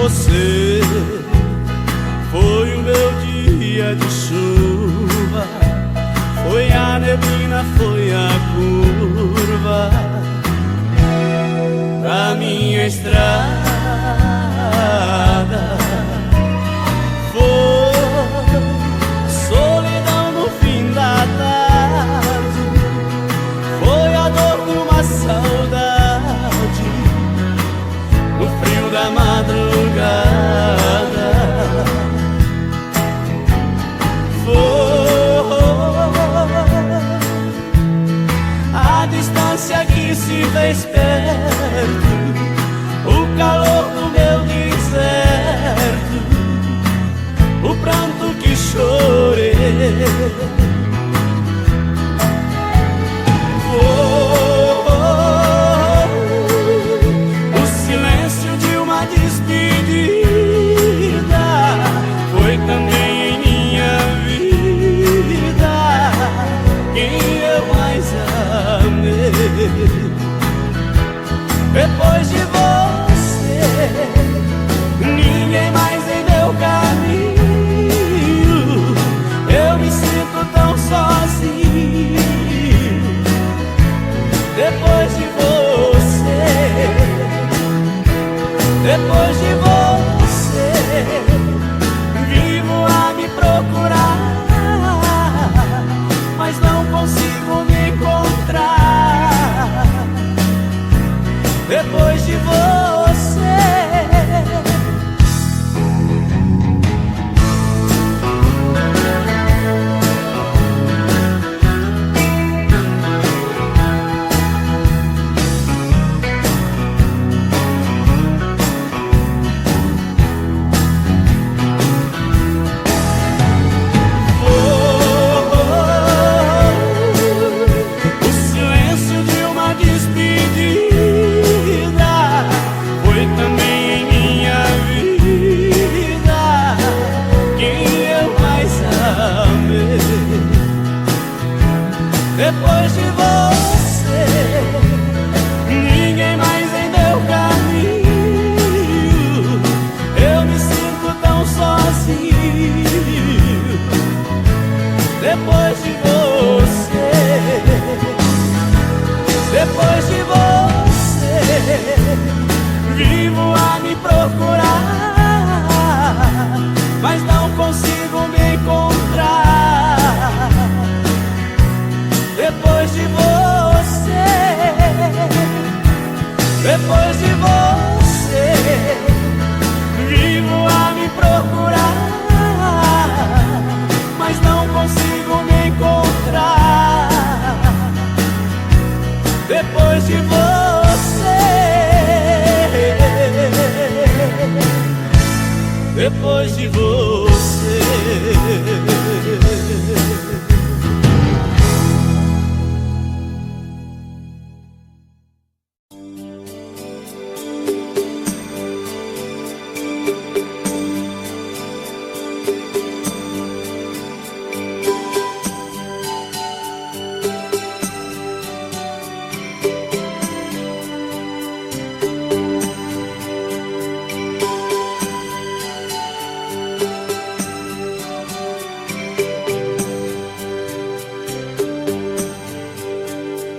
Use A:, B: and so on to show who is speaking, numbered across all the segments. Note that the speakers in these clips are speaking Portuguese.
A: você. Foi o meu dia de chuva, foi a neblina, foi a curva da minha estrada. Foi solidão no fim da tarde, foi a dor de uma saudade no frio da madrugada. A distância que se fez perto, o calor do meu deserto, o pranto que chorei. O silêncio de uma despedida foi também em minha vida quem eu mais amei. Depois de você, ninguém mais em meu caminho. Eu me sinto tão sozinho. Depois de você, depois de você, vivo a me procurar, mas não consigo me encontrar. Depois de você, o silêncio de uma despedida foi também em minha vida quem eu mais amei. Depois de você, ninguém mais em meu caminho. Eu me sinto tão sozinho. Depois de você, depois de você, vivo a me procurar, mas não consigo me encontrar. Depois de você, depois de você, vivo a me procurar, mas não consigo me encontrar. Depois de você, depois de você.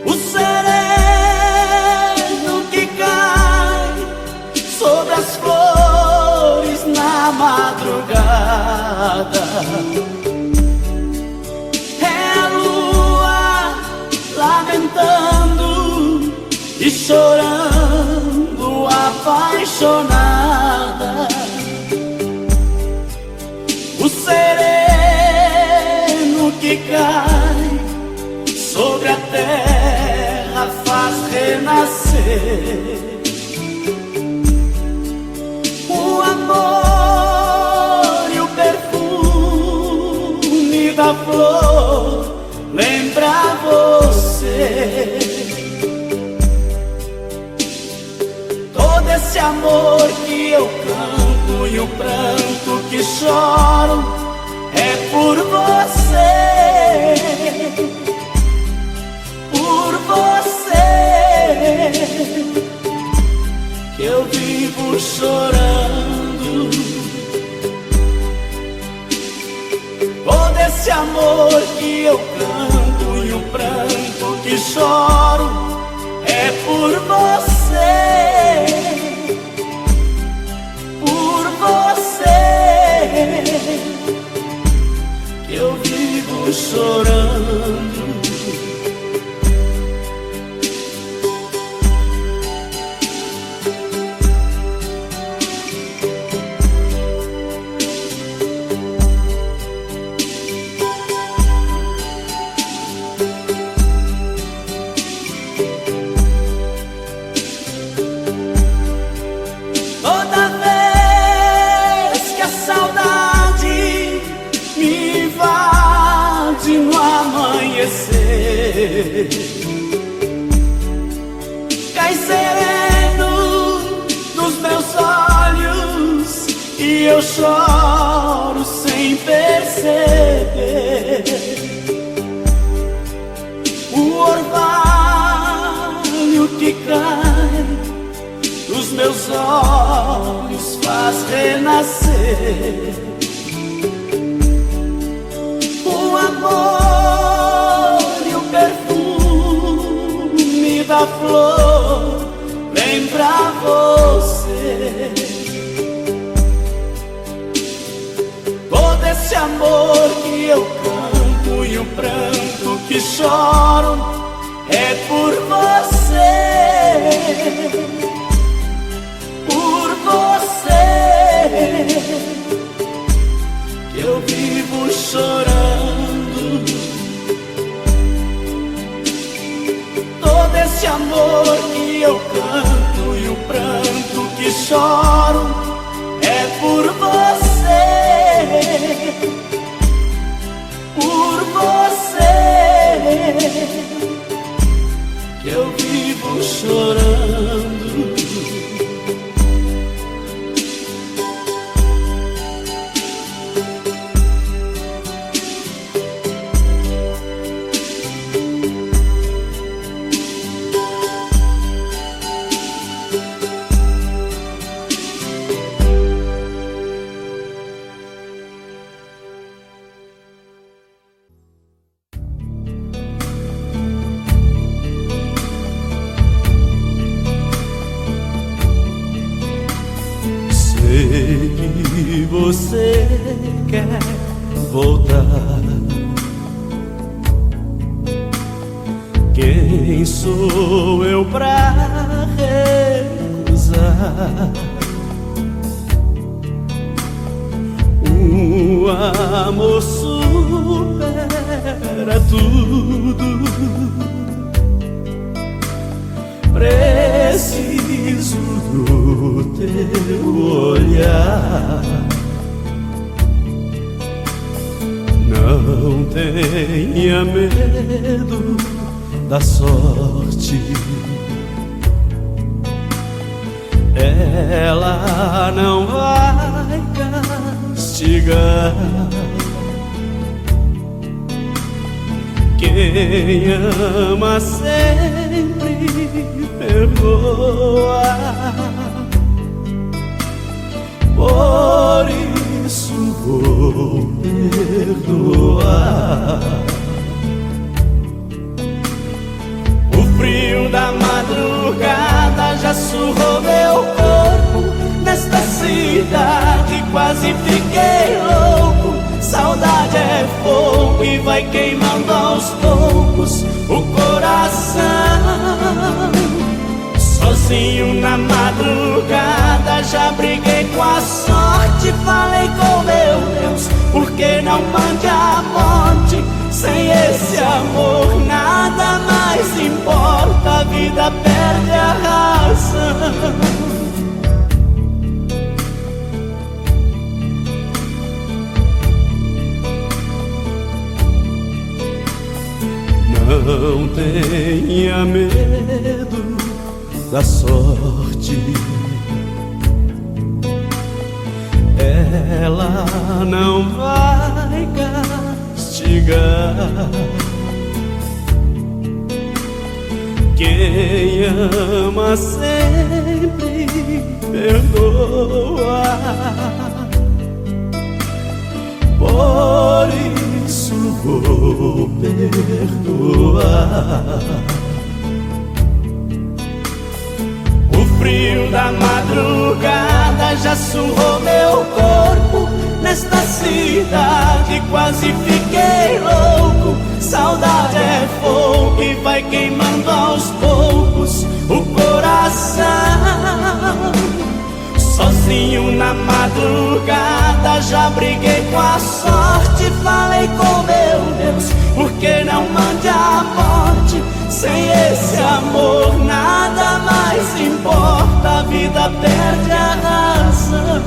A: O sereno que cai sobre as flores na madrugada é a lua lamentando e chorando apaixonada. O sereno que cai sobre a terra faz renascer o amor e o perfume da flor. Lembra você todo esse amor que eu canto e o pranto que choro é por você, por você que eu vivo chorando eu choro sem perceber. O orvalho que cai dos meus olhos faz renascer. O amor e o perfume da flor lembra você. Todo esse amor que eu canto e o pranto que choro é por você, por você que eu vivo chorando. Todo esse amor que eu canto e o pranto que choro é por você, por você que eu vivo chorando. Sei que você quer voltar. Quem sou eu pra recusar um amor supera tudo? Preciso do teu olhar. Não tenha medo da sorte, ela não vai castigar. Quem ama sempre perdoa. Por isso vou perdoar. O frio da madrugada já surrou meu corpo. Nesta cidade quase fiquei louco. Saudade é fogo e vai queimando aos poucos o coração. Sozinho na madrugada já briguei com a sorte. Falei com meu Deus, por que não mande a morte? Sem esse amor nada mais importa, a vida perde a razão. Não tenha medo da sorte, ela não vai castigar. Quem ama sempre perdoa. Por isso vou perdoar. O frio da madrugada já surrou meu corpo. Nesta cidade quase fiquei louco. Saudade é fogo e vai queimando aos poucos o coração. Sozinho na madrugada já briguei com a sorte. Falei com meu Deus, por que não mande a morte? Sem esse amor nada mais importa, a vida perde a razão.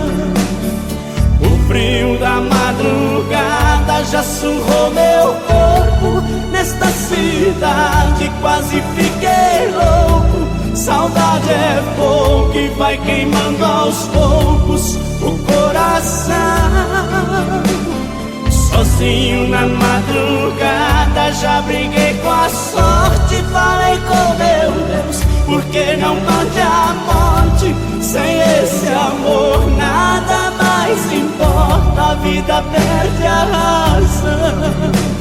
A: O frio da madrugada já surrou meu corpo. Nesta cidade quase fiquei louco. Saudade é fogo que vai queimando aos poucos o o coração. Sozinho na madrugada já briguei com a sorte. Falei com meu Deus, por que não mande a morte? Sem esse amor nada mais importa, a vida perde a razão.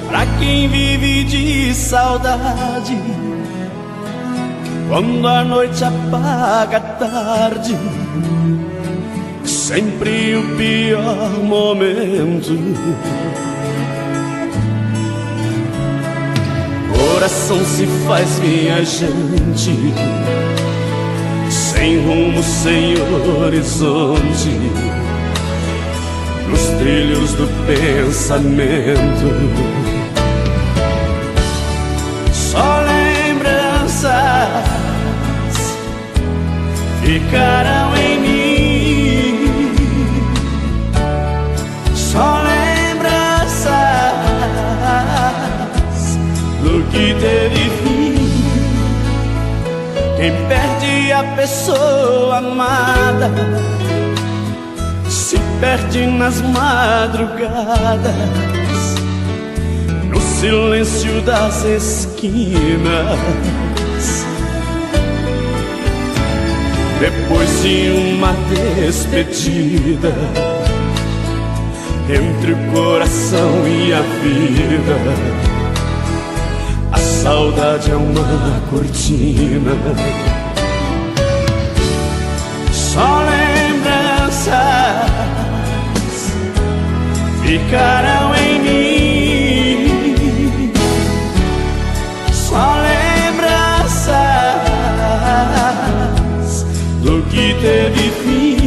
A: Pra quem vive de saudade, quando a noite apaga a tarde, sempre o pior momento. Coração se faz viajante, sem rumo, sem horizonte, nos trilhos do pensamento. Só lembranças ficarão em mim, só lembranças do que teve fim. Quem perde a pessoa amada se perde nas madrugadas, no silêncio das esquinas. Depois de uma despedida, entre o coração e a vida, a saudade é uma cortina. Só lembranças ficarão em mim, só lembranças do que teve fim.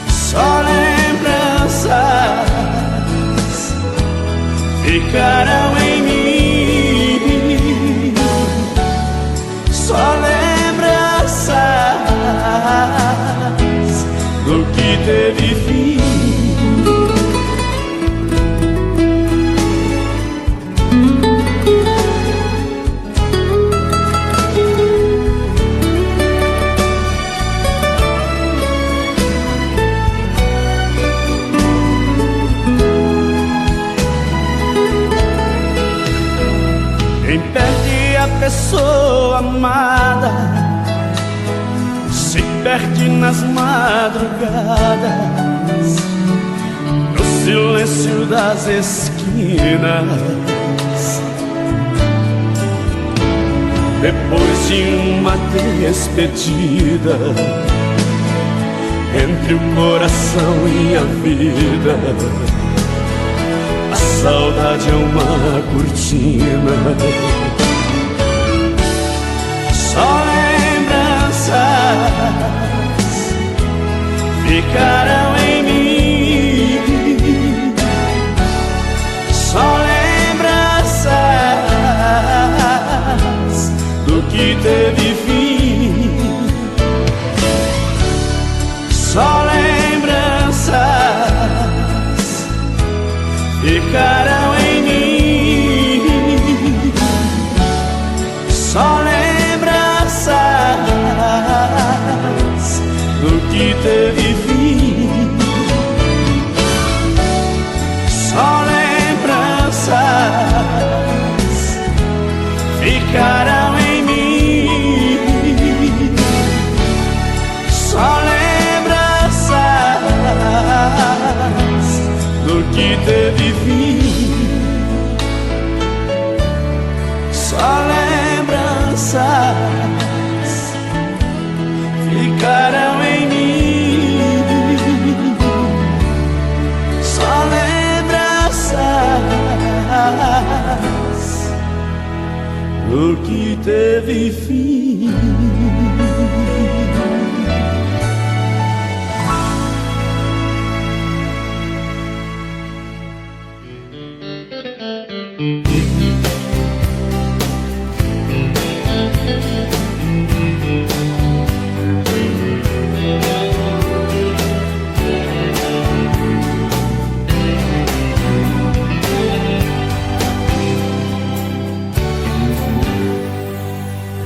A: Só lembranças ficarão em mim, só lembranças do que teve fim. Quem perde a pessoa amada se perde nas madrugadas, no silêncio das esquinas. Depois de uma despedida, entre o coração e a vida, a saudade é uma cortina. Só lembranças ficarão em mim, só lembranças do que teve fim. Só lembranças ficarão em mim, só lembranças do que teve fim. Só lembranças ficarão em mim, só lembranças que teve fim. Só lembranças ficarão em mim. Só lembranças do que teve fim.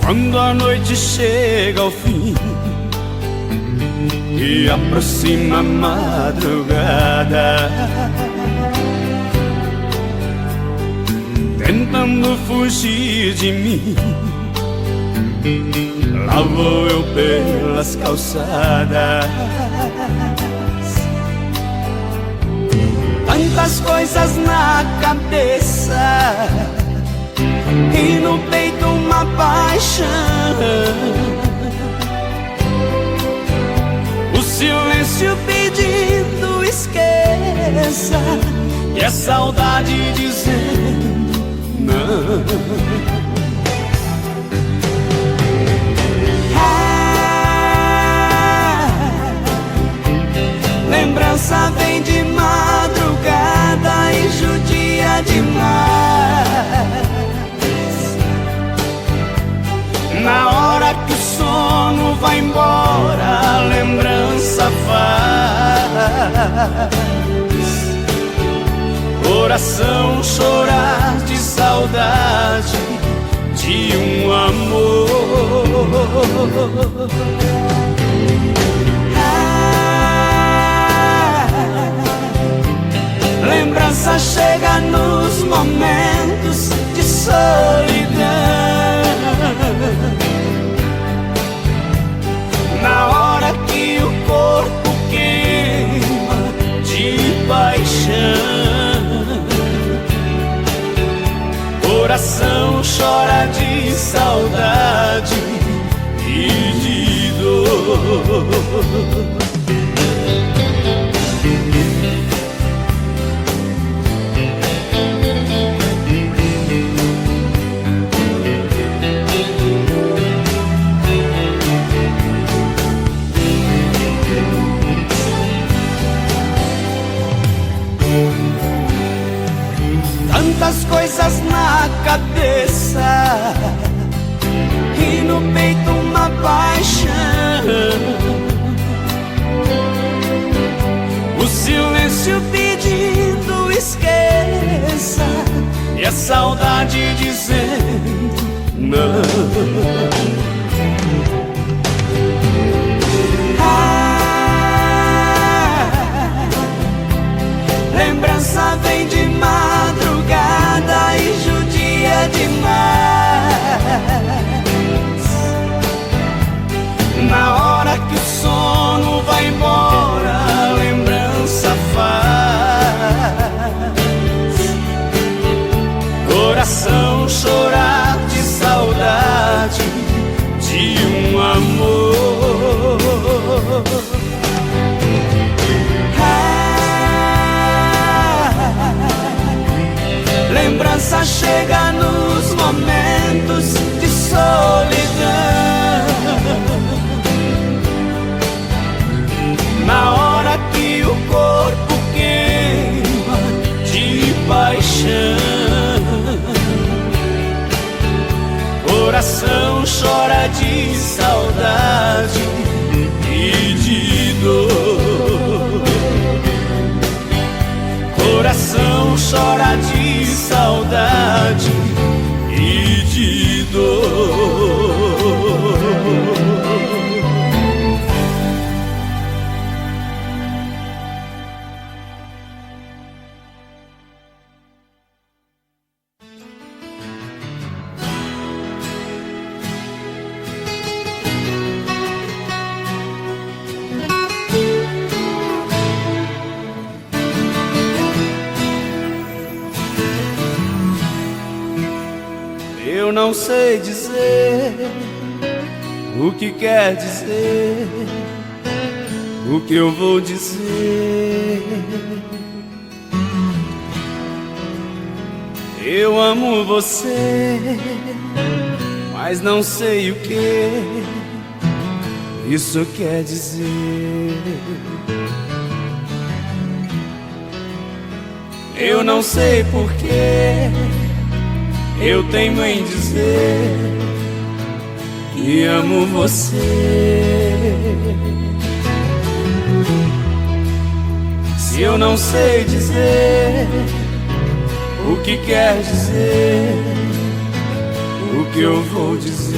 A: Quando a noite chega ao fim e aproxima a madrugada, tentando fugir de mim, lá vou eu pelas calçadas. Tantas coisas na cabeça e no peito uma paixão. O silêncio pedindo esqueça e a saudade dizendo não. Lembrança vem de madrugada e judia demais. Na hora que o sono vai embora, a lembrança faz coração chorar de saudade de um amor. Lembrança chega nos momentos de solidão, na hora que o corpo queima de paixão. Coração chora de saudade e de dor. Tantas coisas na cabeça e no peito uma paixão. O silêncio pedindo esqueça e a saudade dizendo não. Lembrança vem de madrugada e judia demais. Na hora que o sono vai embora, a lembrança faz coração chorar de saudade de um amor. Lembrança chega nos momentos de solidão, na hora que o corpo queima de paixão. Coração chora de saudade e de dor. Coração chora de saudade e de dor. Eu não sei dizer o que quer dizer, o que eu vou dizer. Eu amo você, mas não sei o que isso quer dizer. Eu não sei porquê eu teimo em dizer que amo você. Se eu não sei dizer o que quer dizer, o que eu vou dizer.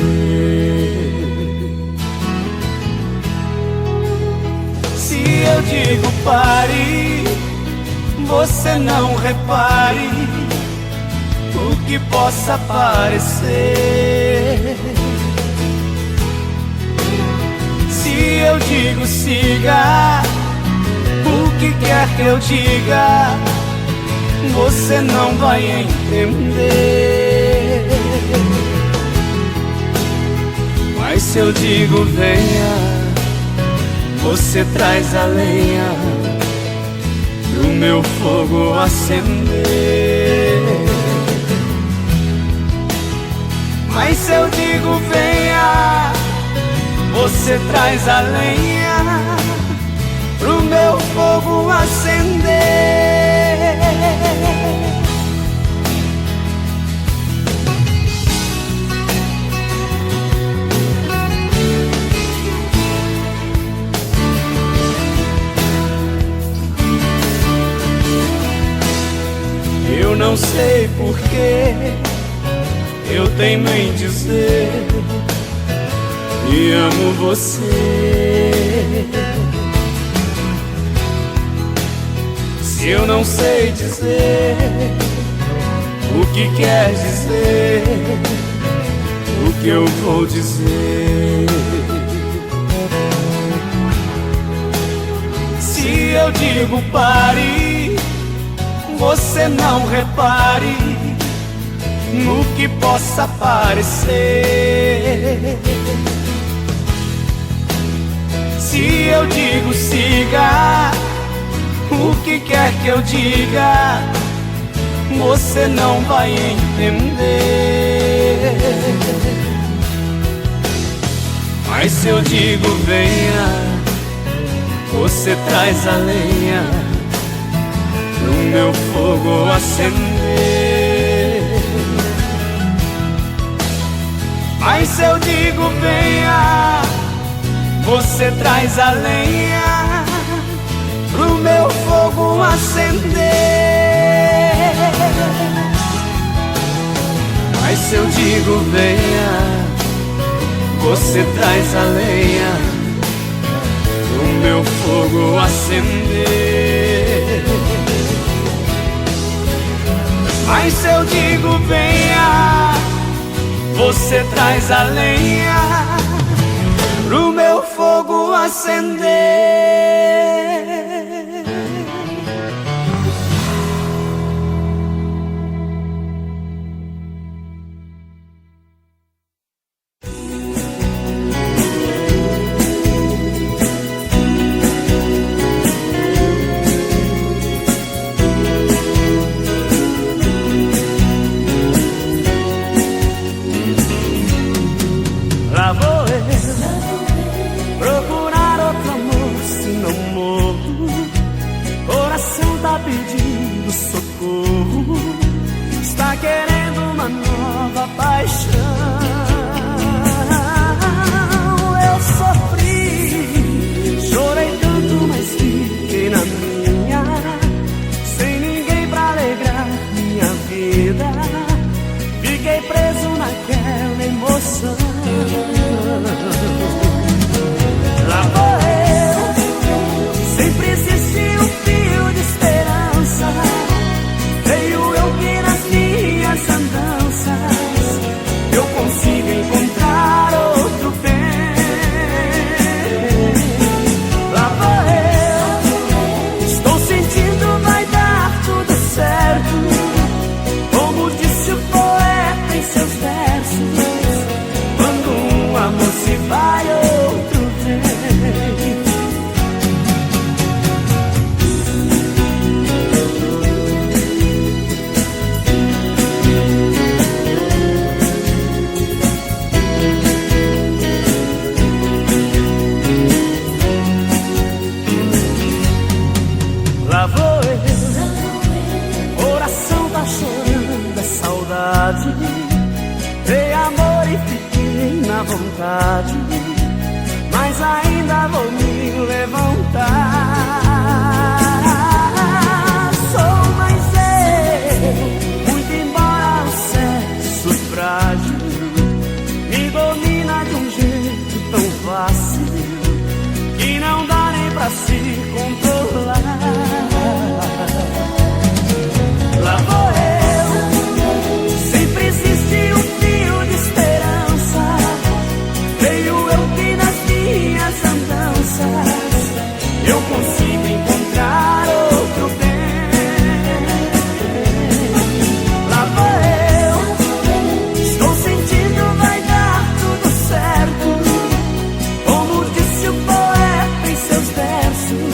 A: Se eu digo pare, você não repare o que possa parecer. Se eu digo siga, o que quer que eu diga, você não vai entender. Mas se eu digo venha, você traz a lenha pro meu fogo acender. Mas se eu digo venha, você traz a lenha pro meu fogo acender. Eu não sei porquê eu teimo em dizer que amo você. Se eu não sei dizer o que quer dizer, o que eu vou dizer. Se eu digo pare, você não repare no que possa parecer. Se eu digo siga, o que quer que eu diga, você não vai entender. Mas se eu digo venha, você traz a lenha pro meu fogo acender. Mas se eu digo venha, você traz a lenha pro meu fogo acender. Mas se eu digo venha, você traz a lenha pro meu fogo acender. Mas se eu digo venha, você traz a lenha pro meu fogo acender. Lá vou eu procurar outro amor vontade, mas ainda vou me levantar. Sou mais eu, muito embora o sexo frágil me domina de um jeito tão fácil que não dá nem pra se controlar. Lá vou eu, sempre existe um fio de esperança. Veio eu que nas minhas andanças eu consigo encontrar outro bem. Lá vou eu, estou sentindo vai dar tudo certo, como disse o poeta em seus versos.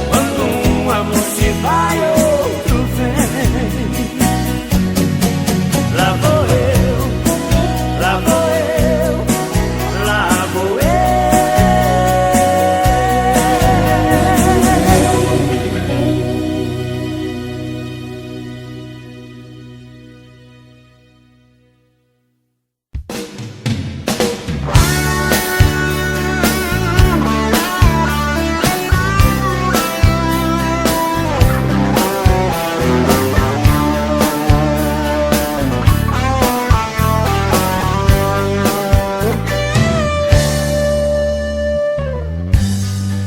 A: Quando um amor se vai, outro vem. Lá vou eu, lá vou eu, lá vou eu.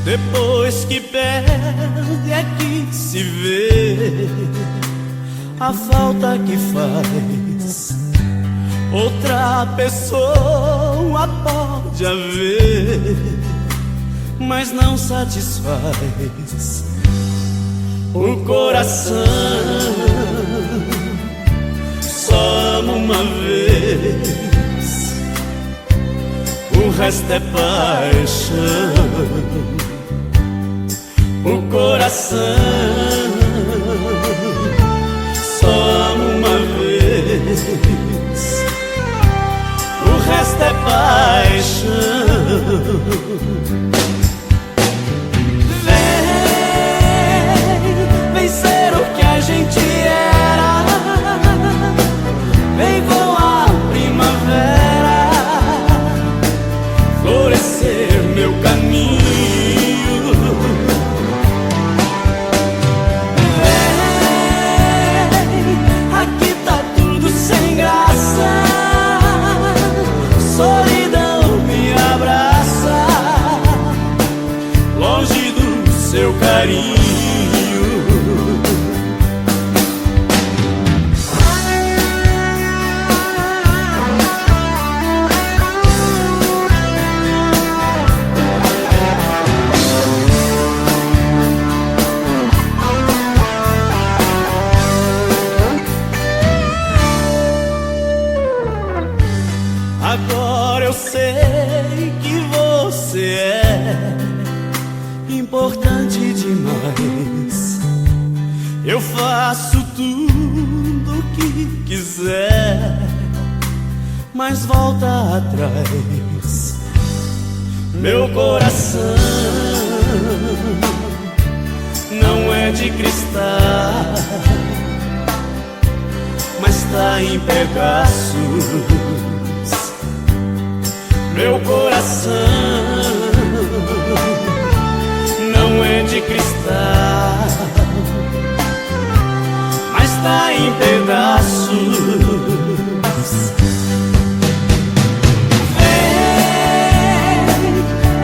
A: Depois que perde é que se vê a falta que faz. Outra pessoa pode haver, mas não satisfaz o coração. Só ama uma vez, o resto é paixão. O coração só ama uma vez, o resto é paixão. Vem ser o que a gente era, vem voar primavera, florescer meu caminho. Seu carinho, agora eu sei que você é importante demais. Eu faço tudo o que quiser, mas volta atrás. Meu coração não é de cristal, mas tá em pedaços. Meu coração não é de cristal, mas tá em pedaços.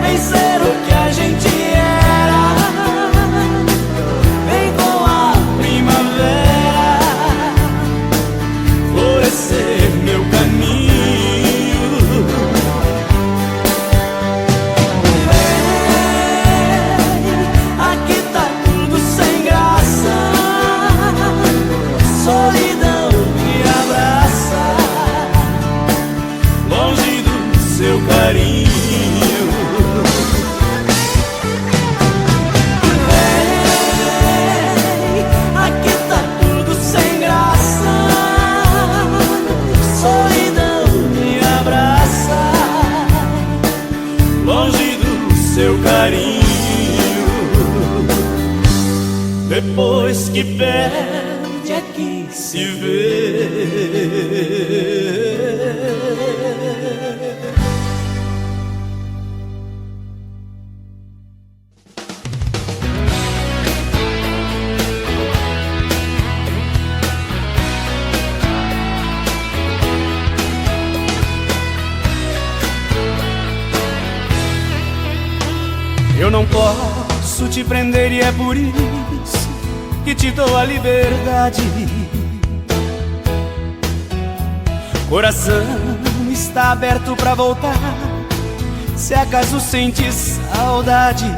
A: Vem ser o que a gente era, vem voar primavera, florescer meu caminho. Seu carinho, aqui tá tudo sem graça, solidão me abraça, longe do seu carinho. Depois que perde é que se vê. não posso te prender e é por isso que te dou a liberdade. Coração está aberto pra voltar, se acaso sente saudade.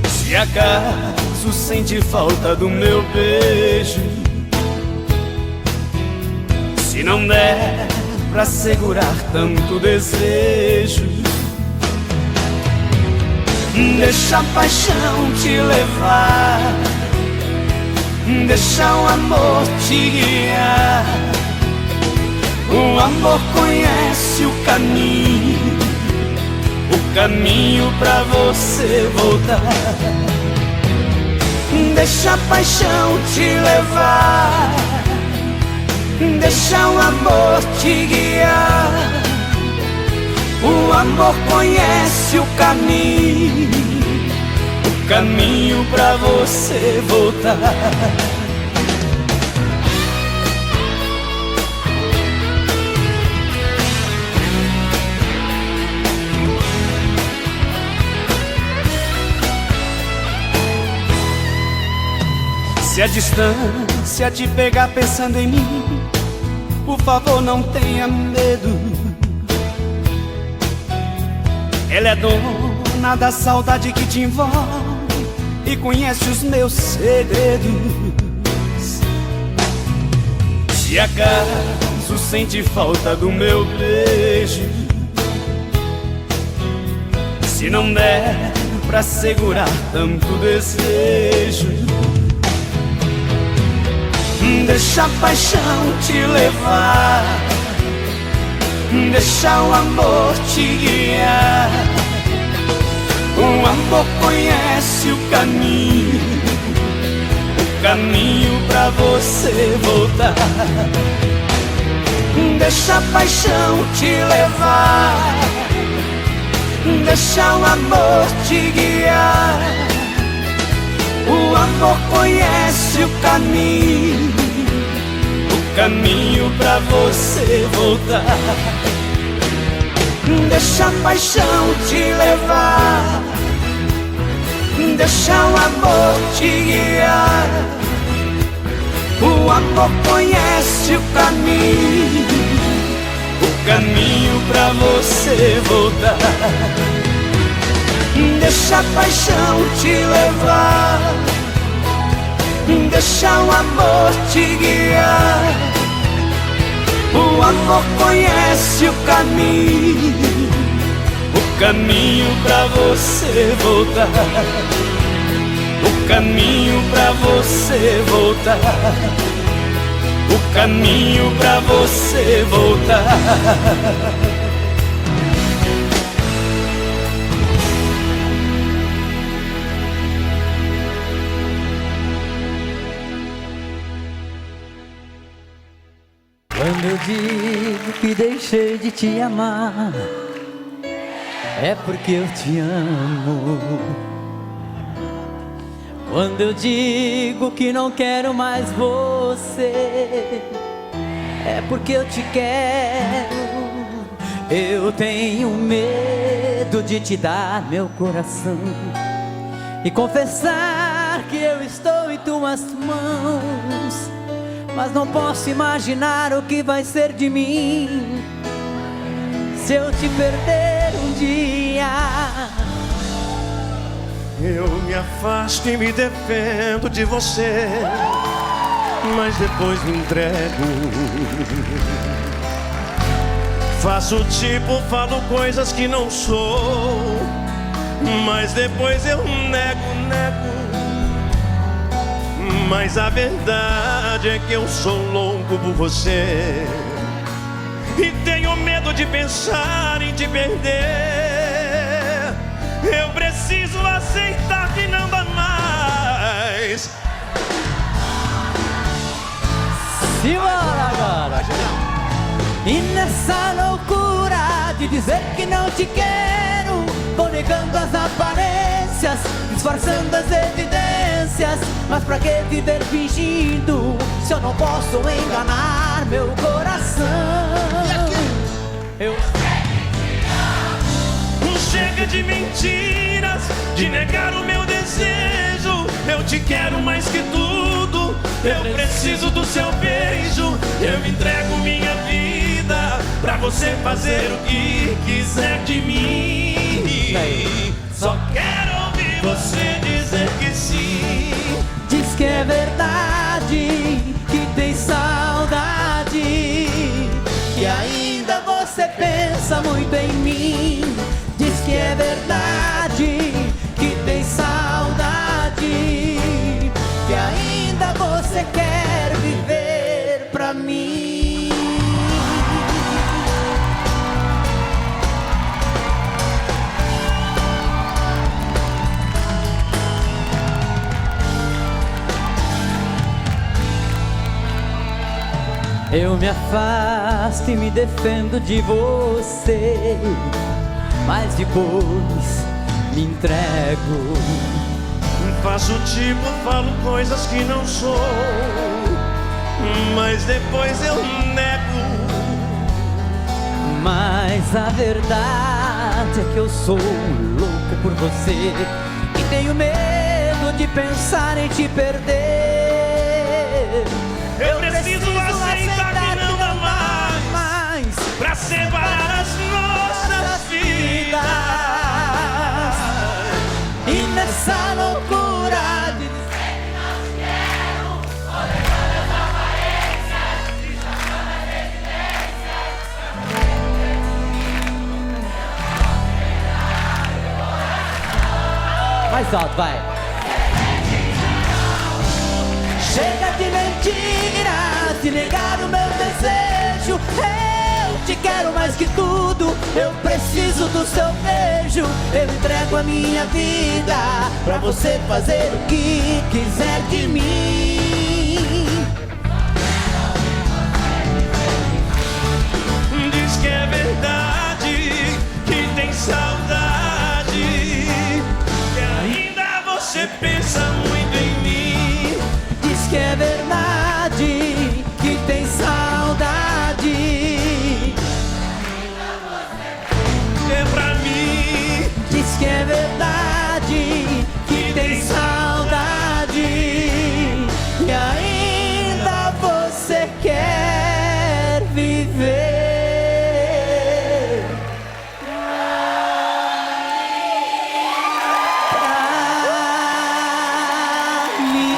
A: Se acaso sente falta do meu beijo, se não der pra segurar tanto desejo, deixa a paixão te levar, deixa o amor te guiar. O amor conhece o caminho pra você voltar. Deixa a paixão te levar, deixa o amor te guiar. O amor conhece o caminho pra você voltar. Se a distância te pegar pensando em mim, por favor não tenha medo. Ela é dona da saudade que te envolve e conhece os meus segredos. Se acaso sente falta do meu beijo, se não der pra segurar tanto desejo, deixa a paixão te levar, deixa o amor te guiar. O amor conhece o caminho pra você voltar. Deixa a paixão te levar, deixa o amor te guiar. O amor conhece o caminho pra você voltar. Deixa a paixão te levar, deixa o amor te guiar. O amor conhece o caminho pra você voltar. Deixa a paixão te levar, deixa o amor te guiar. O amor conhece o caminho pra você voltar. O caminho pra você voltar. O caminho pra você voltar.
B: Quando eu digo que deixei de te amar, é porque eu te amo. Quando eu digo que não quero mais você, é porque eu te quero. Eu tenho medo de te dar meu coração e confessar que eu estou em tuas mãos, mas não posso imaginar o que vai ser de mim se eu te perder um dia.
C: Eu me afasto e me defendo de você, mas depois me entrego. Faço tipo, falo coisas que não sou, mas depois eu nego. Mas a verdade é que eu sou louco por você e tenho medo de pensar em te perder. Eu preciso aceitar que não dá mais.
B: Simbora agora! E nessa loucura de dizer que não te quero, vou negando as aparências, disfarçando as evidências. Mas pra que viver fingindo se eu não posso enganar meu coração? Eu
C: chega de mentiras, de negar o meu desejo. Eu te quero mais que tudo, eu preciso do seu beijo. Eu entrego minha vida pra você fazer o que quiser de mim. Só quero ouvir você dizer que sim.
B: Diz que é verdade, que tem saudade, que ainda você pensa muito em mim. Diz que é verdade, que tem saudade, que ainda você quer viver pra mim. Eu me afasto e me defendo de você, mas depois me entrego.
C: Faço tipo, falo coisas que não sou, mas depois eu nego.
B: Mas a verdade é que eu sou louco por você e tenho medo de pensar em te perder.
C: Eu preciso aceitar que não dá mais pra separar as nossas vidas.
B: E nessa loucura de dizer que não te quero, vou levando as aparências e jogando as evidências. Mais alto, vai. Chega de mentiras, de negar o meu desejo. Eu te quero mais que tudo, eu preciso do seu beijo. Eu entrego a minha vida pra você fazer o que quiser de mim.
C: Diz que é verdade, que tem saudade, que ainda você pensa muito em mim.
B: Diz que é verdade, que tem saudade,
C: é pra mim.
B: diz que é verdade, que tem saudade, e ainda você quer viver pra mim.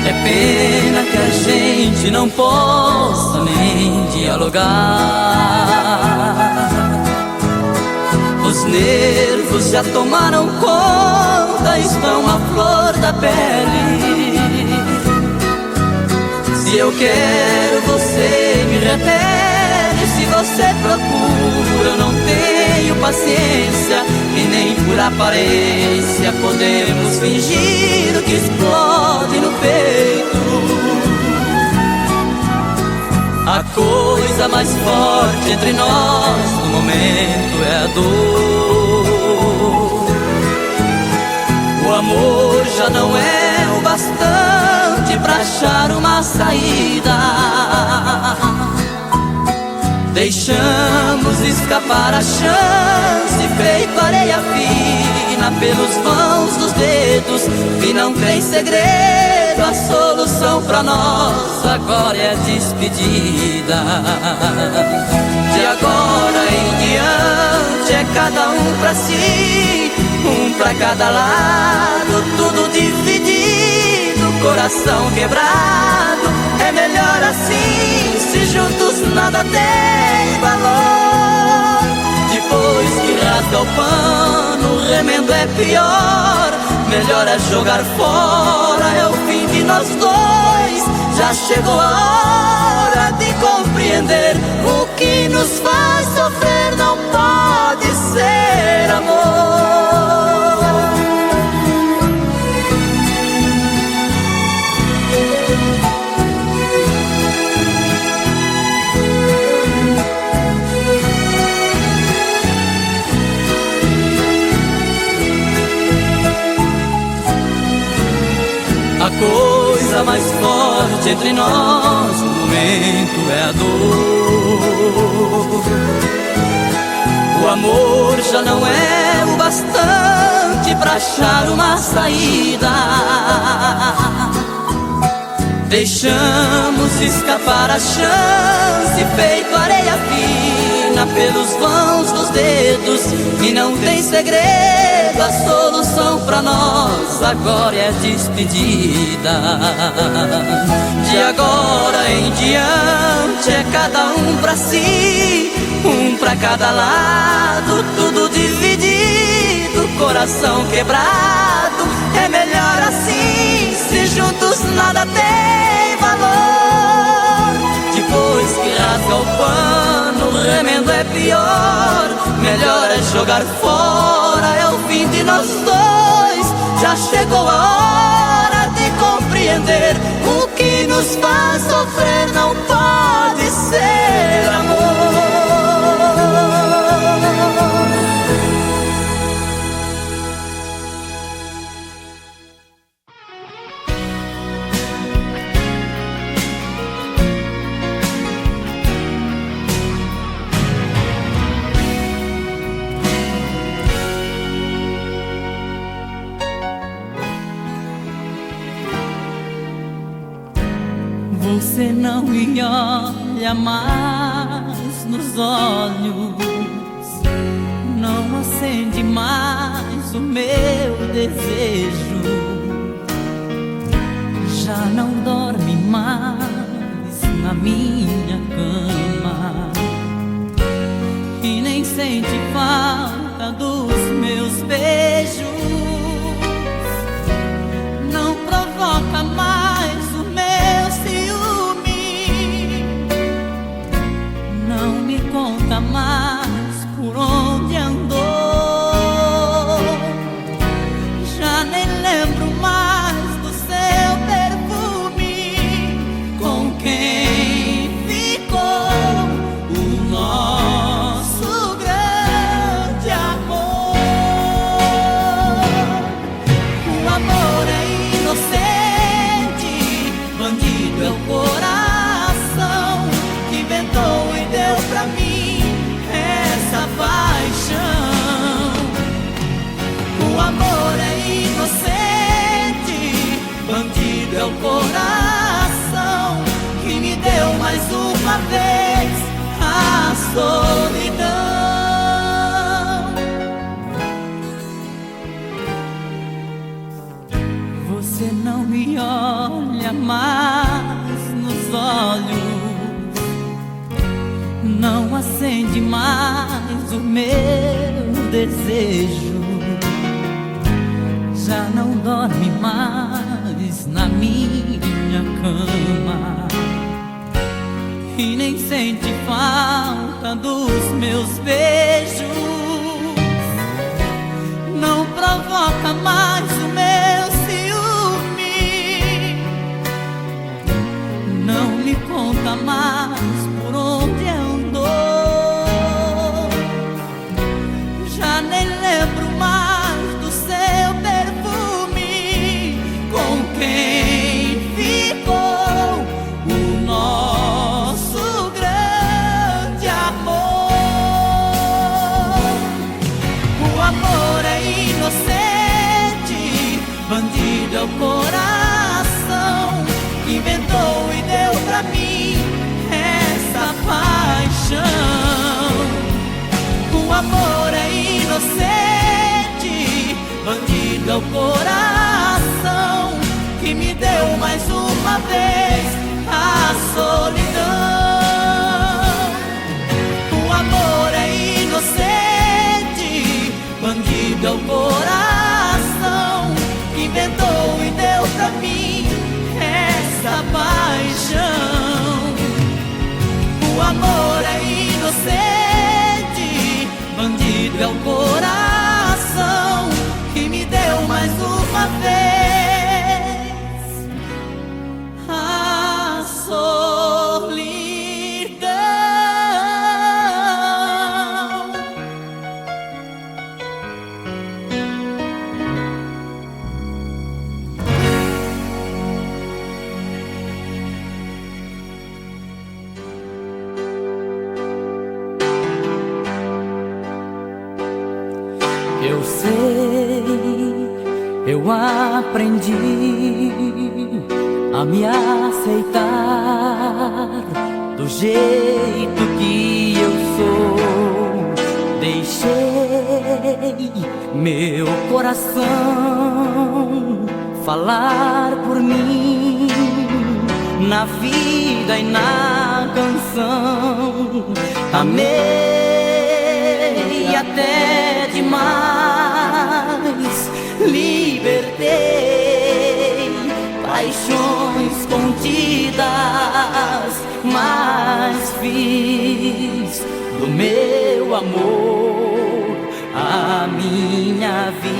D: É pena que a gente não possa nem dialogar. Os nervos já tomaram conta, estão à flor da pele. Se eu quero, você me repele. Se você procura, eu não tenho paciência. E nem por aparência podemos fingir o que explode no peito. A coisa mais forte entre nós no momento é a dor. O amor já não é o bastante pra achar uma saída. Deixamos escapar a chance, feito areia fina pelos vãos dos dedos. E não tem segredo, a solução pra nós agora é a despedida. De agora em diante é cada um pra si, um pra cada lado, tudo dividido, coração quebrado. É melhor assim, se juntos nada tem valor. Depois que rasga o pano, o remendo é pior. Melhor é jogar fora, é o fim de nós dois. Já chegou a hora de compreender o que nos faz sofrer não pode ser amor. A coisa mais forte entre nós no momento é a dor. O amor já não é o bastante pra achar uma saída. Deixamos escapar a chance, feito areia fina pelos vãos dos dedos. E não tem segredo, a solução pra nós agora é a despedida. De agora em diante é cada um pra si, um pra cada lado, tudo dividido, coração quebrado. É melhor assim, se juntos nada tem valor. Depois que rasga o pano, o remendo é pior. Melhor é jogar fora, é o fim de nós dois. Já chegou a hora de compreender: o que nos faz sofrer não pode ser amor. Você não me olha mais nos olhos, não acende mais o meu desejo, já não dorme mais na minha cama e nem sente falta dos meus beijos, não provoca mais conta mais por onde andou. Já nem lembro mais do seu perfume, com quem ficou o nosso grande amor. O amor é inocente, bandido é o coração que inventou e deu pra mim essa paixão. O amor é inocente, bandido é o coração que me deu mais uma vez a solidão. Você não me olha mais nos olhos, não acende mais o meu desejo, já não dorme mais na minha cama e nem sente falta dos meus beijos, não provoca mais o meu ciúme, não me conta mais por onde andou. Já nem lembro mais do seu perfume, com quem ficou o nosso grande amor. O amor é inocente, bandido é o coração que inventou e deu pra mim essa paixão. O amor é inocente, bandido é o coração que me deu mais uma vez a solidão. O amor é inocente, bandido é o coração que inventou e deu pra mim essa paixão. O amor é inocente, eu aprendi a me aceitar do jeito que eu sou. Deixei meu coração falar por mim, na vida e na canção. Amei até demais, libertei paixões contidas, mas fiz do meu amor a minha vida.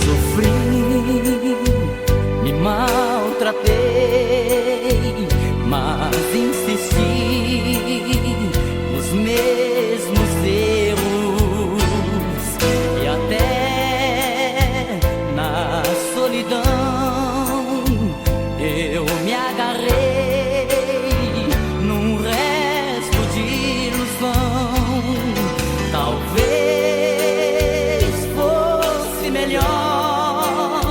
D: Sofri, me maltratei, mas insisti nos mesmos erros, e até na solidão eu me agarrei num resto de ilusão. Talvez fosse melhor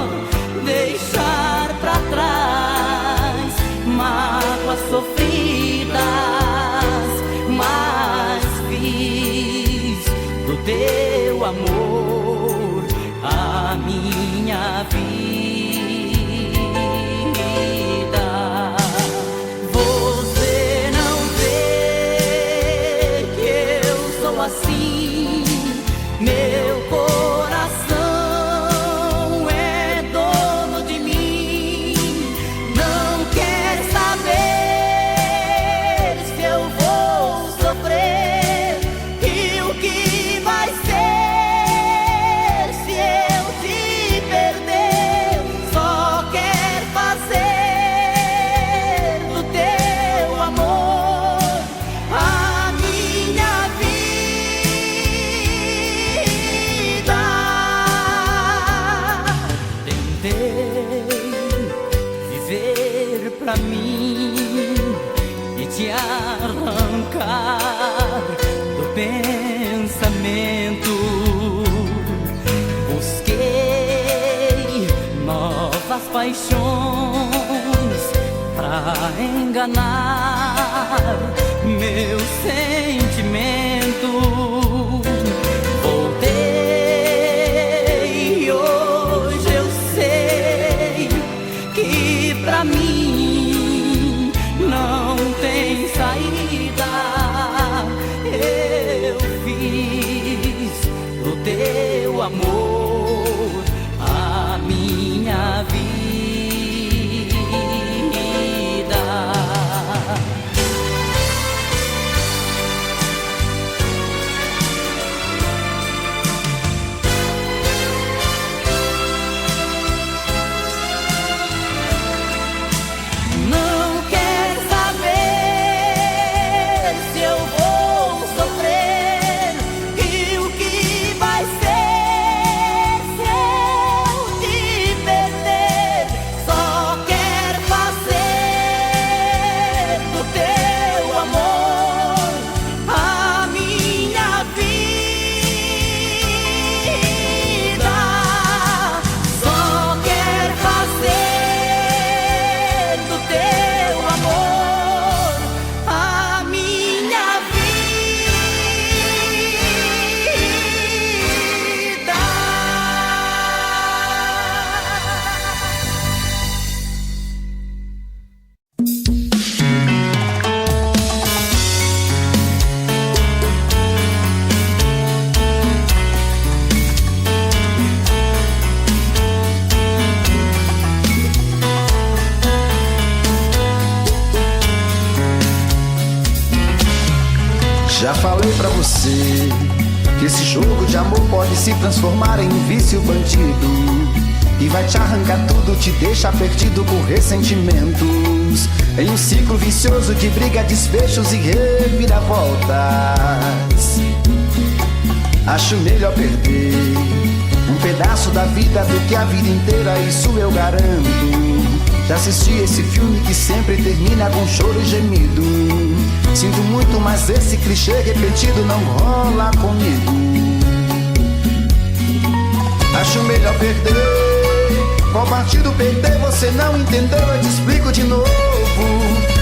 D: deixar pra trás mágoas sofridas, mas fiz do teu amor a minha vida. Você não vê que eu sou assim, meu coração é dono de mim. Não quer saber se eu vou sofrer e o que vai ser se eu te perder. Só quer fazer do teu amor a minha vida. Tentei viver pra mim e te arrancar do pensamento. Busquei novas paixões pra enganar meu sentimento. Voltei e hoje eu sei que pra mim não tem saída. Eu fiz do teu amor a minha vida. Não quer saber se eu vou sofrer e o que vai ser se eu te perder. Só quer fazer do teu amor a minha vida. Só quer fazer do teu amor a minha vida.
E: Já falei pra você que esse jogo de amor pode se transformar em um vício bandido, e vai te arrancar tudo, te deixar perdido por ressentimentos, em um ciclo vicioso de briga, desfechos e reviravoltas. Acho melhor perder um pedaço da vida do que a vida inteira, isso eu garanto. Já assisti esse filme que sempre termina com choro e gemido. Sinto muito, mas esse clichê repetido não rola comigo. Acho melhor perder. Qual partido perder? Você não entendeu, eu te explico de novo.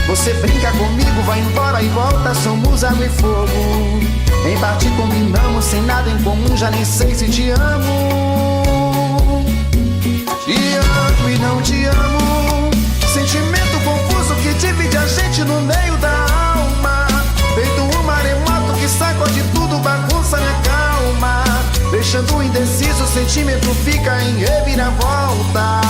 E: Você brinca comigo, vai embora e volta, somos água e fogo. Em parte combinamos, sem nada em comum, já nem sei se te amo. Te amo e não te amo. Sentimento confuso que divide a gente no meio da alma. Feito um maremoto que sacode tudo, bagunça minha calma. Deixando indeciso, o sentimento fica em reviravoltas.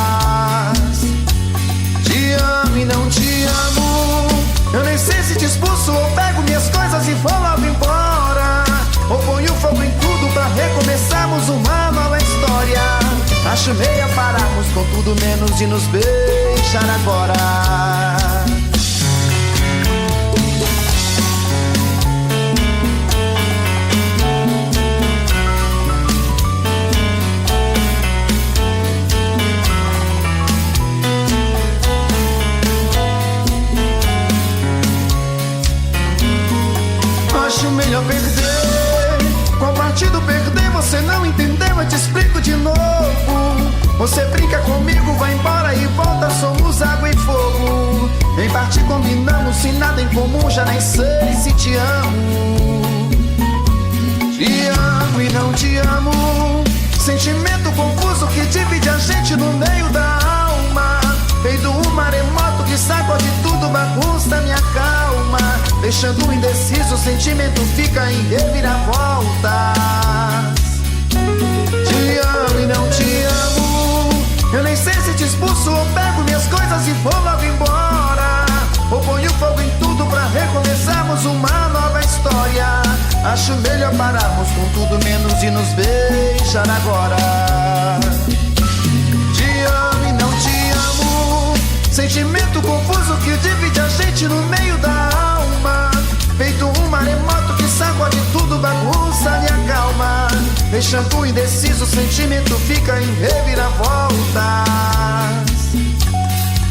E: Te amo e não te amo. Eu nem sei se te expulso ou pego minhas coisas e vou logo embora. Ou ponho fogo em tudo pra recomeçarmos uma nova história. Acho meia pararmos com tudo menos de nos beijar agora. Acho melhor perder. Qual partido perder? Você não entendeu, eu te explico de novo. Você brinca comigo, vai embora e volta, somos água e fogo. Em parte combinamos, sem nada em comum, já nem sei se te amo. Te amo e não te amo. Sentimento confuso que divide a gente no meio da alma. Feito um maremoto que sacode tudo, bagunça minha calma. Deixando indeciso, o sentimento fica em reviravoltas. Te amo e não te amo. Eu nem sei se te expulso ou pego minhas coisas e vou logo embora. Ou ponho fogo em tudo pra recomeçarmos uma nova história. Acho melhor pararmos com tudo menos de nos beijar agora. Te amo e não te amo. Sentimento confuso que divide a gente no meio da alma. Feito um maremoto que sacode tudo, bagunça minha calma. Deixando indeciso, o sentimento fica em reviravoltas.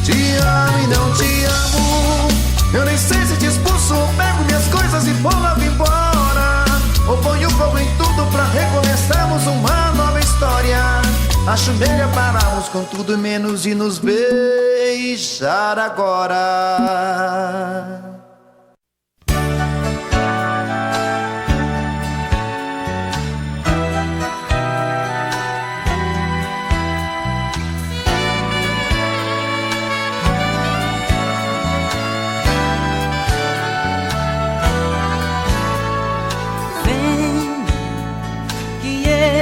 E: Te amo e não te amo. Eu nem sei se te expulso ou pego minhas coisas e vou logo embora. Ou ponho fogo em tudo pra recomeçarmos uma nova história. Acho melhor pararmos com tudo menos de nos beijar agora.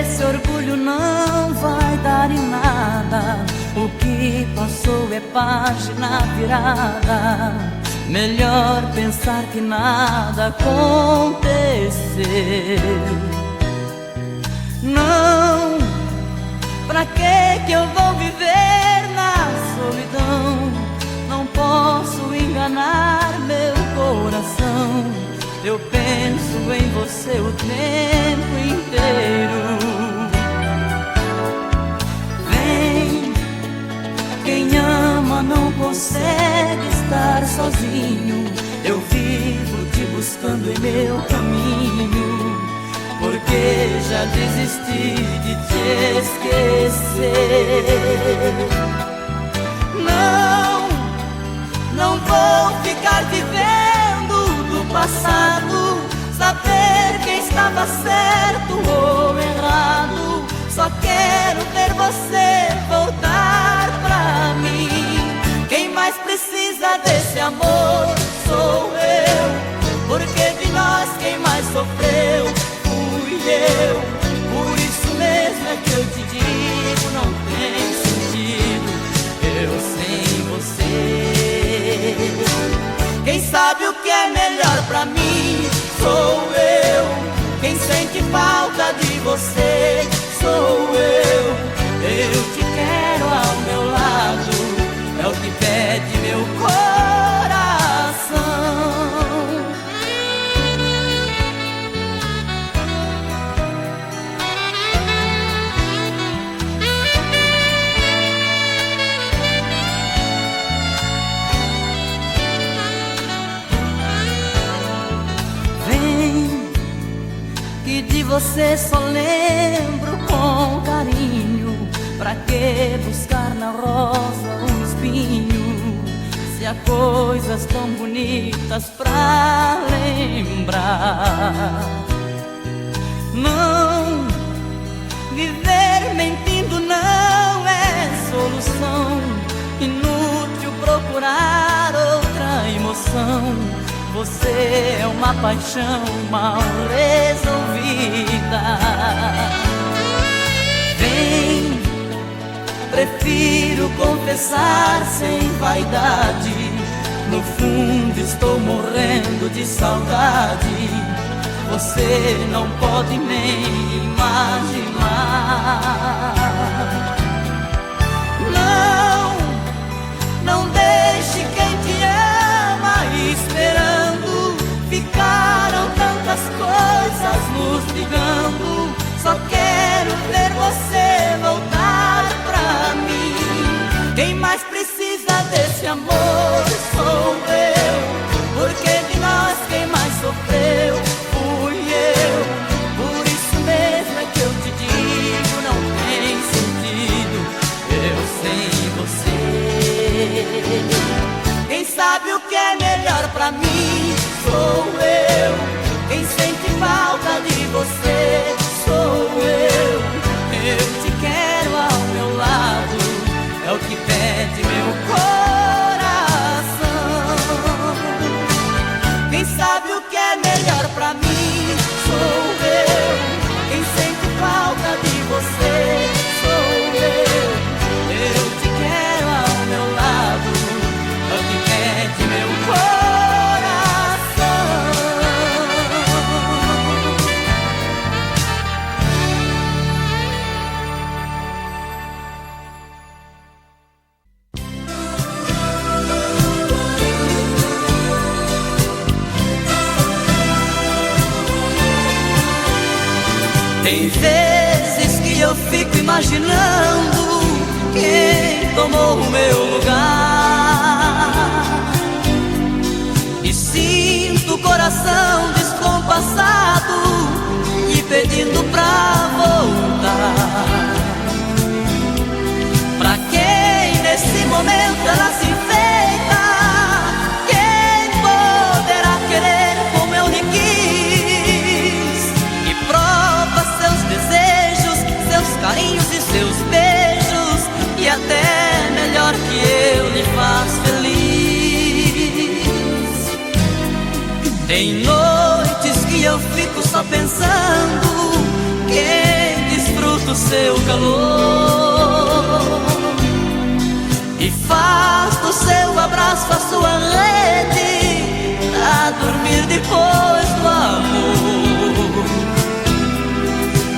D: Esse orgulho não vai dar em nada. O que passou é página virada. Melhor pensar que nada aconteceu. Não, pra que eu vou viver na solidão? Não posso enganar meu coração. Eu penso em você o tempo inteiro. Vem, quem ama não consegue estar sozinho. Eu vivo te buscando em meu caminho, porque já desisti de te esquecer. Não, não vou ficar vivendo do passado, saber quem estava certo ou errado. Só quero ver você voltar pra mim. Quem mais precisa desse amor sou eu, porque de nós quem mais sofreu fui eu. Por isso mesmo é que eu te digo, não tem sentido eu sem você. Quem sabe o que é melhor pra mim sou eu. Quem sente falta de você sou eu. Eu te quero ao meu lado, é o que pede meu coração. você só lembro com carinho. Pra que buscar na rosa um espinho, se há coisas tão bonitas pra lembrar? Não, viver mentindo não é solução. Inútil procurar outra emoção. Você é uma paixão mal resolvida. Vem, prefiro confessar sem vaidade. No fundo estou morrendo de saudade. Você não pode nem imaginar. Não deixe quem te ama esperando. Ficaram tantas coisas nos ligando. Só quero ver você voltar pra mim. Quem mais precisa desse amor sou eu, porque de nós quem mais sofreu fui eu. Por isso mesmo é que eu te digo, não tem sentido eu sem você. Quem sabe o que é melhor pra mim sou eu. Quem sente falta de você sou eu. Eu te quero ao meu lado, é o que pede meu coração. Quem sabe o que é melhor pra mim sou eu. Quem sente falta de você sou eu. Eu te quero ao meu lado, é o que pede meu coração. Tem vezes que eu fico imaginando quem tomou o meu lugar, e sinto o coração descompassado e pedindo pra voltar. Pra quem nesse momento ela se enfeita, quem poderá querer como eu lhe quis, e prova seus desejos, seus carinhos e seus beijos, e até melhor que eu lhe faz feliz. Tem noites que eu fico só pensando quem desfruta o seu calor, e faz do seu abraço a sua rede a dormir depois do amor.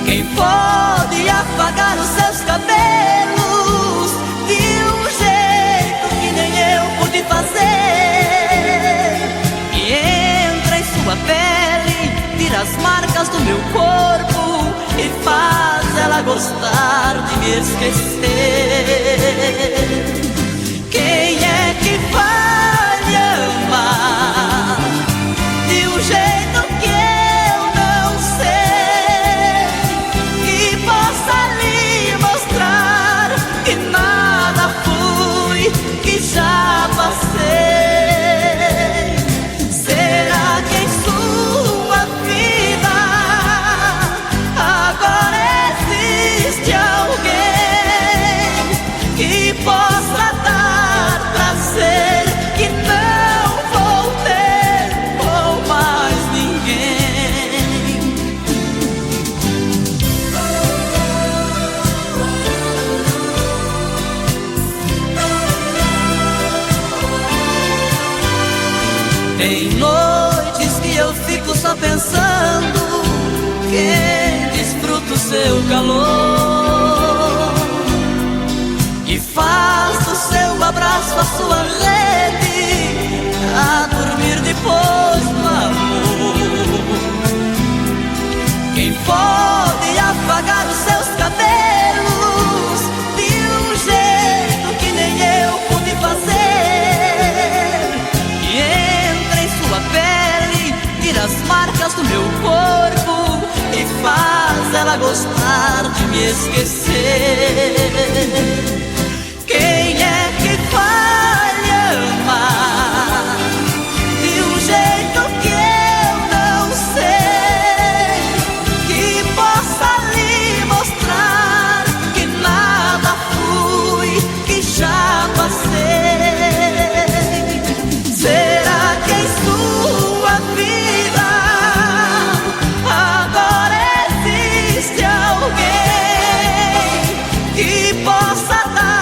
D: Quem pode apagar os seus cabelos de um jeito que nem eu pude fazer, e entra em sua pele, tira as marcas do meu corpo e faz ela gostar de me esquecer. Quem é que vai me amar de um jeito que eu não sei, que possa lhe mostrar que nada fui, que já passei? Será que em sua vida agora existe alguém que possa dar prazer que não vou ter com mais ninguém? Tem noites que eu fico só pensando quem desfruta o seu calor, e faz do seu abraço a sua rede a dormir depois do amor. Quem pode apagar os seus cabelos de um jeito que nem eu pude fazer, e entra em sua pele, tira as marcas do meu corpo e faz ela gostar de me esquecer. Quem é que vai amar de um jeito que eu não sei, que possa lhe mostrar que nada fui, que já passei? Será que em sua vida agora existe alguém que possa dar